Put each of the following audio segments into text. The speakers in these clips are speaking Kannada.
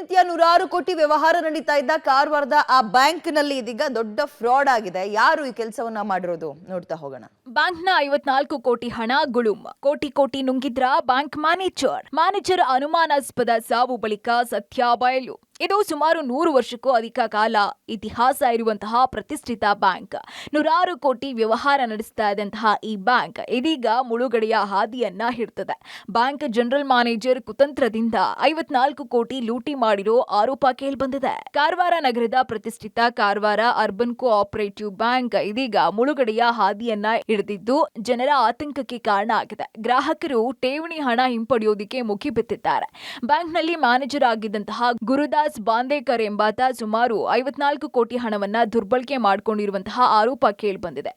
ಪ್ರತಿನಿತ್ಯ ನೂರಾರು ಕೋಟಿ ವ್ಯವಹಾರ ನಡೀತಾ ಇದ್ದ ಕಾರವಾರದ ಆ ಬ್ಯಾಂಕ್ ನಲ್ಲಿ ಇದೀಗ ದೊಡ್ಡ ಫ್ರಾಡ್ ಆಗಿದೆ. ಯಾರು ಈ ಕೆಲಸವನ್ನ ಮಾಡಿರೋದು ನೋಡ್ತಾ ಹೋಗೋಣ. ಬ್ಯಾಂಕ್ನ 54 ಕೋಟಿ ಹಣ ಗುಳುಂ. ಕೋಟಿ ನುಂಗಿದ್ರ ಬ್ಯಾಂಕ್ ಮ್ಯಾನೇಜರ್ ಅನುಮಾನಾಸ್ಪದ ಸಾವು ಬಳಿಕ ಸತ್ಯ ಬಯಲು. ಇದು ಸುಮಾರು 100 ವರ್ಷಕ್ಕೂ ಅಧಿಕ ಕಾಲ ಇತಿಹಾಸ ಇರುವಂತಹ ಪ್ರತಿಷ್ಠಿತ ಬ್ಯಾಂಕ್. ನೂರಾರು ಕೋಟಿ ವ್ಯವಹಾರ ನಡೆಸ್ತಾ ಇದ್ದಂತಹ ಈ ಬ್ಯಾಂಕ್ ಇದೀಗ ಮುಳುಗಡೆಯ ಹಾದಿಯನ್ನ ಹಿಡ್ತದೆ. ಬ್ಯಾಂಕ್ ಜನರಲ್ ಮ್ಯಾನೇಜರ್ ಕುತಂತ್ರದಿಂದ 54 ಕೋಟಿ ಲೂಟಿ ಮಾಡಿರೋ ಆರೋಪ ಕೇಳಿಬಂದಿದೆ. ಕಾರವಾರ ನಗರದ ಪ್ರತಿಷ್ಠಿತ ಕಾರವಾರ ಅರ್ಬನ್ ಕೋಆಪರೇಟಿವ್ ಬ್ಯಾಂಕ್ ಇದೀಗ ಮುಳುಗಡೆಯ ಹಾದಿಯನ್ನ ಹಿಡಿದಿದ್ದು ಜನರ ಆತಂಕಕ್ಕೆ ಕಾರಣ ಆಗಿದೆ. ಗ್ರಾಹಕರು ಠೇವಣಿ ಹಣ ಹಿಂಪಡೆಯೋದಕ್ಕೆ ಮುಗಿಬಿದ್ದಿದ್ದಾರೆ. ಬ್ಯಾಂಕ್ನಲ್ಲಿ ಮ್ಯಾನೇಜರ್ ಆಗಿದ್ದಂತಹ ಗುರುದಾಸ್ ಬಾಂದೇಕರ್ ಎಂಬಾತ ಸುಮಾರು 54 ಕೋಟಿ ಹಣವನ್ನ ದುರ್ಬಳಕೆ ಮಾಡಿಕೊಂಡಿರುವಂತಹ ಆರೋಪ ಕೇಳಿಬಂದಿದೆ.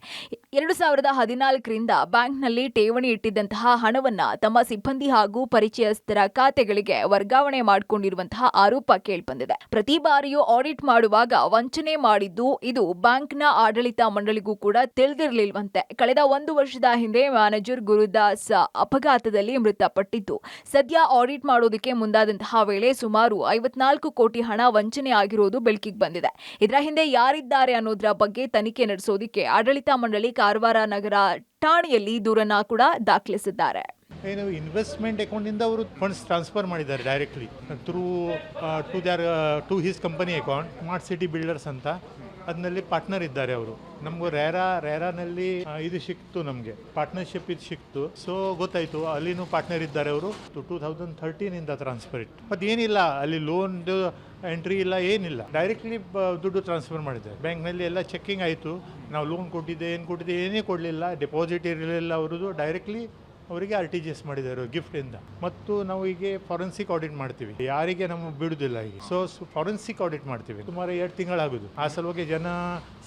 2014ರಿಂದ ಬ್ಯಾಂಕ್ನಲ್ಲಿ ಠೇವಣಿ ಇಟ್ಟಿದ್ದಂತಹ ಹಣವನ್ನ ತಮ್ಮ ಸಿಬ್ಬಂದಿ ಹಾಗೂ ಪರಿಚಯಸ್ಥರ ಖಾತೆಗಳಿಗೆ ವರ್ಗಾವಣೆ ಮಾಡಿಕೊಂಡಿರುವಂತಹ ಆರೋಪ ಕೇಳಿಬಂದಿದೆ. ಪ್ರತಿ ಬಾರಿಯೂ ಆಡಿಟ್ ಮಾಡುವಾಗ ವಂಚನೆ ಮಾಡಿದ್ದು ಇದು ಬ್ಯಾಂಕ್ನ ಆಡಳಿತ ಮಂಡಳಿಗೂ ಕೂಡ ತಿಳಿದಿರಲಿಲ್ವಂತೆ. ಕಳೆದ 1 ವರ್ಷದ ಹಿಂದೆ ಮ್ಯಾನೇಜರ್ ಗುರುದಾಸ್ ಅಪಘಾತದಲ್ಲಿ ಮೃತಪಟ್ಟಿದ್ದು, ಸದ್ಯ ಆಡಿಟ್ ಮಾಡೋದಕ್ಕೆ ಮುಂದಾದಂತಹ ವೇಳೆ ಸುಮಾರು 54 ಕೋಟಿ ಹಣ ವಂಚನೆ ಆಗಿರೋದು ಬೆಳಕಿಗೆ ಬಂದಿದೆ. ಇದರ ಹಿಂದೆ ಯಾರಿದ್ದಾರೆ ಅನ್ನೋದರ ಬಗ್ಗೆ ತನಿಖೆ ನಡೆಸೋದಕ್ಕೆ ಆಡಳಿತ ಮಂಡಳಿ ಕಾರವಾರ ನಗರ ಠಾಣೆಯಲ್ಲಿ ದೂರನ್ನ ಕೂಡ ದಾಖಲಿಸಿದ್ದಾರೆ. ಏನು ಇನ್ವೆಸ್ಟ್ಮೆಂಟ್ ಅಕೌಂಟಿಂದ ಅವರು ಫಂಡ್ಸ್ ಟ್ರಾನ್ಸ್ಫರ್ ಮಾಡಿದ್ದಾರೆ directly through to his company account smart city builders ಅಂತ. ಅದರಲ್ಲಿ ಪಾರ್ಟ್ನರ್ ಇದ್ದಾರೆ ಅವರು. ನಮಗೂ ರೇರಾನಲ್ಲಿ ಇದು ಸಿಕ್ತು, ನಮಗೆ ಪಾರ್ಟ್ನರ್ಶಿಪ್ ಇದು ಸಿಕ್ತು. ಸೊ ಗೊತ್ತಾಯಿತು ಅಲ್ಲಿನೂ ಪಾರ್ಟ್ನರ್ ಇದ್ದಾರೆ ಅವರು. 2013 ಟ್ರಾನ್ಸ್ಫರ್ ಇತ್ತು. ಮತ್ತು ಏನಿಲ್ಲ ಅಲ್ಲಿ ಲೋನ್ ಎಂಟ್ರಿ ಇಲ್ಲ, ಏನಿಲ್ಲ, ಡೈರೆಕ್ಟ್ಲಿ ದುಡ್ಡು ಟ್ರಾನ್ಸ್ಫರ್ ಮಾಡಿದ್ದಾರೆ. ಬ್ಯಾಂಕ್ನಲ್ಲಿ ಎಲ್ಲ ಚೆಕ್ಕಿಂಗ್ ಆಯಿತು. ನಾವು ಲೋನ್ ಕೊಟ್ಟಿದ್ದೆ ಏನೇ ಕೊಡಲಿಲ್ಲ, ಡೆಪಾಸಿಟ್ ಇರಲಿಲ್ಲ ಅವರದು. ಡೈರೆಕ್ಟ್ಲಿ ಅವರಿಗೆ RTGS ಮಾಡಿದ್ದಾರೆ ಗಿಫ್ಟಿಂದ. ಮತ್ತು ನಾವು ಈಗ ಫಾರೆನ್ಸಿಕ್ ಆಡಿಟ್ ಮಾಡ್ತೀವಿ, ಯಾರಿಗೆ ನಮಗೆ ಬಿಡುದಿಲ್ಲ ಈಗ. ಸೊ ಫಾರೆನ್ಸಿಕ್ ಆಡಿಟ್ ಮಾಡ್ತೀವಿ. ಸುಮಾರು 2 ತಿಂಗಳಾಗುದು. ಆ ಸಲುವಾಗಿ ಜನ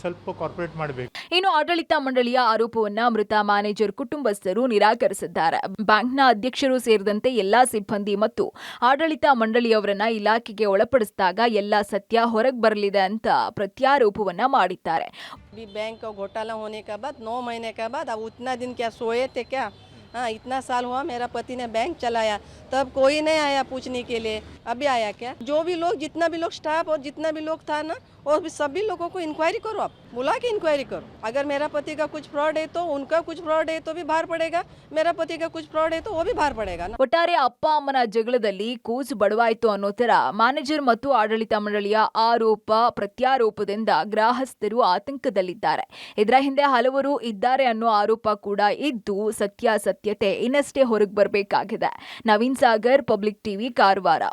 ಸ್ವಲ್ಪ ಕಾರ್ಪೊರೇಟ್ ಮಾಡಬೇಕು. ಇನ್ನು ಆಡಳಿತ ಮಂಡಳಿಯ ಆರೋಪವನ್ನ ಮೃತ ಮ್ಯಾನೇಜರ್ ಕುಟುಂಬಸ್ಥರು ನಿರಾಕರಿಸಿದ್ದಾರೆ. ಬ್ಯಾಂಕ್ನ ಅಧ್ಯಕ್ಷರು ಸೇರಿದಂತೆ ಎಲ್ಲಾ ಸಿಬ್ಬಂದಿ ಮತ್ತು ಆಡಳಿತ ಮಂಡಳಿಯವರನ್ನ ಇಲಾಖೆಗೆ ಒಳಪಡಿಸಿದಾಗ ಎಲ್ಲಾ ಸತ್ಯ ಹೊರಗೆ ಬರಲಿದೆ ಅಂತ ಪ್ರತ್ಯಾರೋಪವನ್ನ ಮಾಡಿದ್ದಾರೆ. बैंक का घोटाला होने के बाद 9 महीने के बाद अब उतना दिन क्या सोए थे क्या? हाँ, इतना साल हुआ मेरा पति ने बैंक चलाया, तब कोई नहीं आया पूछने के लिए. अभी आया क्या? जो भी लोग, जितना भी लोग स्टाफ और जितना भी लोग था ना, और सभी लोगों को इंक्वायरी करो. आप बुला के इंक्वायरी करो. अगर मेरा पति का कुछ फ्रॉड है तो उनका कुछ फ्रॉड है तो भी बाहर पड़ेगा, मेरा पति का कुछ फ्रॉड है तो वो भी बाहर पड़ेगा ना. ಒಟ್ಟಾರೆ ಅಪ್ಪ ಅಮ್ಮನ ಜಗಳದಲ್ಲಿ ಕೂಸು ಬಡವಾಯಿತು ಅನ್ನೋ ತರ ಮ್ಯಾನೇಜರ್ ಮತ್ತು ಆಡಳಿತ ಮಂಡಳಿಯ ಆರೋಪ ಪ್ರತ್ಯಾರೋಪದಿಂದ ಗ್ರಾಹಸ್ಥರು ಆತಂಕದಲ್ಲಿದ್ದಾರೆ. ಇದರ ಹಿಂದೆ ಹಲವರು ಇದ್ದಾರೆ ಅನ್ನೋ ಆರೋಪ ಕೂಡ ಇದ್ದು ಸತ್ಯಾಸತ್ಯತೆ ಇನ್ನಷ್ಟೇ ಹೊರಗೆ ಬರಬೇಕಾಗಿದೆ. Naveen Sagar, public TV, Karwar.